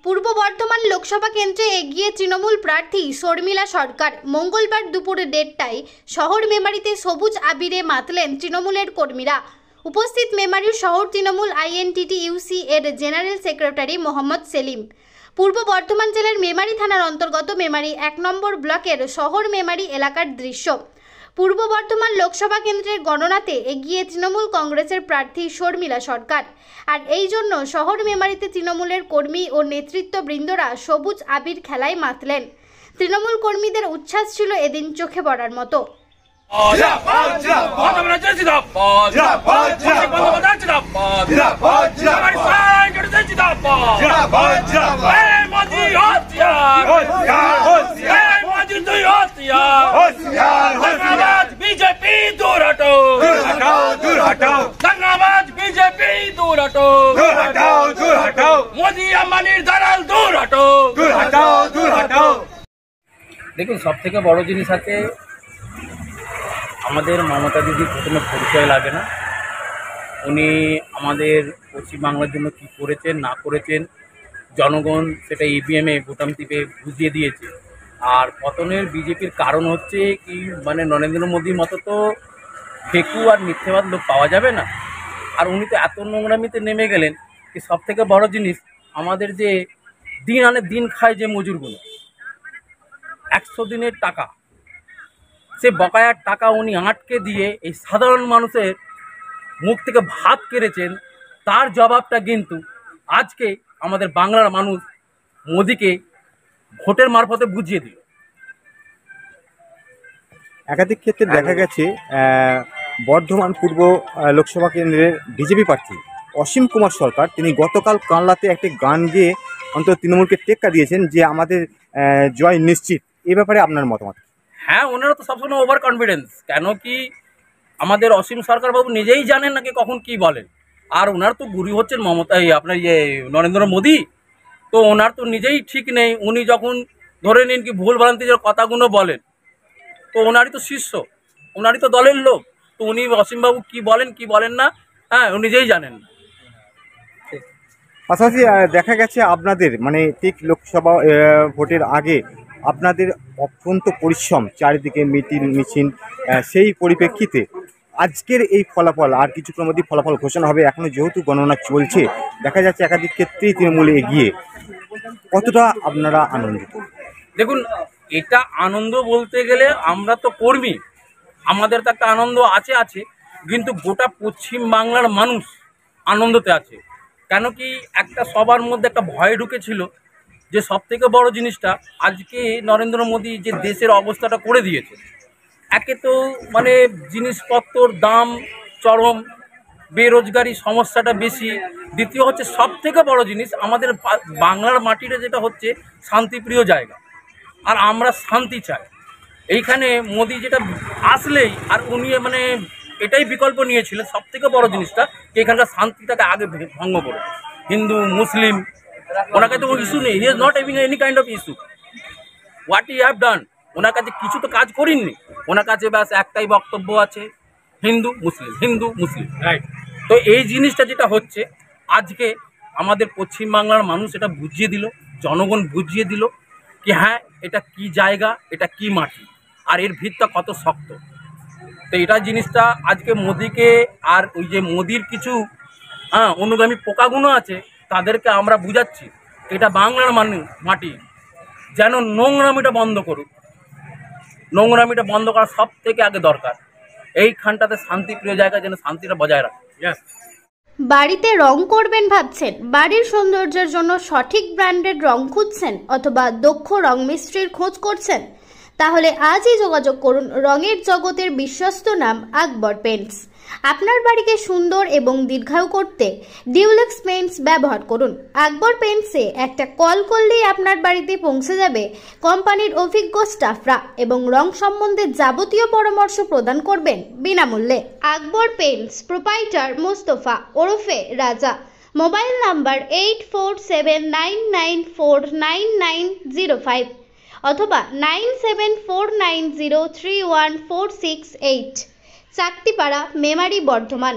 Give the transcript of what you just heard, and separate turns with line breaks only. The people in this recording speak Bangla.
পূর্ব বর্ধমান লোকসভা কেন্দ্রে এগিয়ে তৃণমূল প্রার্থী শর্মিলা সরকার। মঙ্গলবার দুপুর 1:30টায় শহর মেমারিতে সবুজ আবিরে মাতলেন তৃণমূলের কর্মীরা। উপস্থিত মেমারির শহর তৃণমূল INTTUC এর জেনারেল সেক্রেটারি মোহাম্মদ সেলিম। পূর্ব বর্ধমান জেলার মেমারি থানার অন্তর্গত মেমারি 1 নম্বর ব্লকের শহর মেমারি এলাকার দৃশ্য। পূর্ব বর্ধমান লোকসভা কেন্দ্রের গণনাতে এগিয়ে তৃণমূল কংগ্রেসের প্রার্থী শর্মিলা সরকার। আর এই জন্য শহর মেমারিতে তৃণমূলের কর্মী ও নেতৃত্ববৃন্দরা সবুজ আবির খেলায় মাতলেন। তৃণমূল কর্মীদের উচ্ছ্বাস ছিল এদিন চোখে পড়ার মতো।
बीजेपी दूर हटो, दूर हटाओ, दूर हटाओ। धन्यवाद बीजेपी दूर हटो, दूर हटाओ, दूर हटाओ। मोदी अम्बानीर दलाल दूर हटो, दूर हटाओ, दूर हटाओ।
দেখুন, সব থেকে বড় জিনিস আছে, আমাদের মমতা দিদি প্রথমে পরিচয় লাগে না। উনি আমাদের পশ্চিমবাংলার জন্য কী করেছেন না করেছেন জনগণ সেটা EVM-এ বোতাম টিপে বুঝিয়ে দিয়েছে। আর পতনের বিজেপির কারণ হচ্ছে কি, মানে নরেন্দ্র মোদীর মতো তো ফেকু আর মিথ্যেবাদ লোক পাওয়া যাবে না। আর উনি তো এত নোংরামিতে নেমে গেলেন কি, সব থেকে বড় জিনিস আমাদের যে দিন আনে দিন খায় যে মজুরগুলো 100 দিনের টাকা, সে বকেয়ার টাকা উনি আটকে দিয়ে এই সাধারণ মানুষের মুখ থেকে ভাত কেড়েছেন। তার জবাবটা কিন্তু আজকে আমাদের বাংলার মানুষ মোদিকে ভোটের মারফতে বুঝিয়ে দিল।
একাধিক ক্ষেত্রে দেখা গেছে বর্ধমান পূর্ব লোকসভা কেন্দ্রের বিজেপি প্রার্থী অসীম কুমার সরকার তিনি গতকাল কানলাতে একটি গান গেয়ে অন্তত তৃণমূলকে টেক্কা দিয়েছেন যে আমাদের জয় নিশ্চিত। এ ব্যাপারে আপনার মতামত?
হ্যাঁ, ওনারা তো সবসময় ওভার কনফিডেন্স। কেন কি, আমাদের অসীম সরকার বাবু নিজেই জানেন নাকি কখন কি বলেন। আর ওনার তো গুরু হচ্ছেন মমতা, আপনার নরেন্দ্র মোদী। তো ওনার তো নিজেই ঠিক নেই। উনি যখন ধরে নিন কি ভুল ভ্রান্তি যে কথাগুলো বলেন, তো ওনারই তো শিষ্য, ওনারই তো দলের লোক। তো উনি অসীমবাবু কি বলেন কি বলেন না, হ্যাঁ উনি নিজেই জানেন না।
পাশাপাশি দেখা গেছে আপনাদের মানে ঠিক লোকসভা ভোটের আগে আপনাদের অত্যন্ত পরিশ্রম, চারিদিকে মিছিল, সেই পরিপ্রেক্ষিতে আজকের এই ফলাফল আর কিছুক্ষণের মধ্যে ফলাফল ঘোষণা হবে। এখনও যেহেতু গণনা চলছে, দেখা যাচ্ছে একাধিক ক্ষেত্রেই তৃণমূলে এগিয়ে। কতটা আপনারা আনন্দিত?
দেখুন, এটা আনন্দ বলতে গেলে আমরা তো কর্মী, আমাদের তো একটা আনন্দ আছে, কিন্তু গোটা পশ্চিম বাংলার মানুষ আনন্দতে আছে। কেন কি, একটা সবার মধ্যে একটা ভয় ঢুকেছিল যে সব থেকে বড় জিনিসটা আজকে নরেন্দ্র মোদী যে দেশের অবস্থাটা করে দিয়েছে। একে তো মানে জিনিসপত্রর দাম চরম, বেরোজগারি সমস্যাটা বেশি। দ্বিতীয় হচ্ছে সব থেকে বড় জিনিস, আমাদের বাংলার মাটিতে যেটা হচ্ছে শান্তিপ্রিয় জায়গা, আর আমরা শান্তি চাই। এইখানে মোদি যেটা আসলেই, আর উনি মানে এটাই বিকল্প নিয়েছিলেন সব থেকে বড় জিনিসটা, এখানকার শান্তিটাকে আগে ভঙ্গ করে। হিন্দু মুসলিম ওনার কাছে কোনো ইস্যু নেই, he is not having any kind of issue. What I have done, ওনার কাছে কিছু তো কাজ করেননি। ওনার কাছে ব্যাস একটাই বক্তব্য আছে, হিন্দু মুসলিম, হিন্দু মুসলিম, রাইট। তো এই জিনিসটা যেটা হচ্ছে আজকে আমাদের পশ্চিমবাংলার মানুষ এটা বুঝিয়ে দিল, জনগণ বুঝিয়ে দিল কি হ্যাঁ এটা কি জায়গা, এটা কি মাটি, আর এর ভিতটা কত শক্ত। তো এটা জিনিসটা আজকে মোদিকে আর ওই যে মোদির কিছু অনুগামী পোকাগুলো আছে তাদেরকে আমরা বুঝাচ্ছি এটা বাংলার মাটি যেন নোংরামিটা বন্ধ করুক। নোংরামিটা বন্ধ করা সব থেকে আগে দরকার। এইখানটাতে শান্তিপ্রিয় জায়গা যেন শান্তিটা বজায় রাখে।
বাড়িতে রং করবেন ভাবছেন, বাড়ির সৌন্দর্যের জন্য সঠিক ব্র্যান্ডের রং খুঁজছেন, অথবা দক্ষ রং মিস্ত্রির খোঁজ করছেন, তাহলে আজই যোগাযোগ করুন রঙের জগতের বিশ্বস্ত নাম আকবর পেইন্টস। আপনার বাড়িকে সুন্দর এবং দীর্ঘায়ু করতে ডিউলেক্স পেইন্টস ব্যবহার করুন। আকবর পেইন্টসে একটা কল করলেই আপনার বাড়িতে পৌঁছে যাবে কোম্পানির অভিজ্ঞ স্টাফরা এবং রং সম্বন্ধে যাবতীয় পরামর্শ প্রদান করবেন বিনামূল্যে। আকবর পেইন্টস প্রোপাইটার মোস্তফা ওরফে রাজা। মোবাইল নাম্বার 8479949905 অথবা 9749031468, চাকতিপাড়া, মেমারি, বর্ধমান।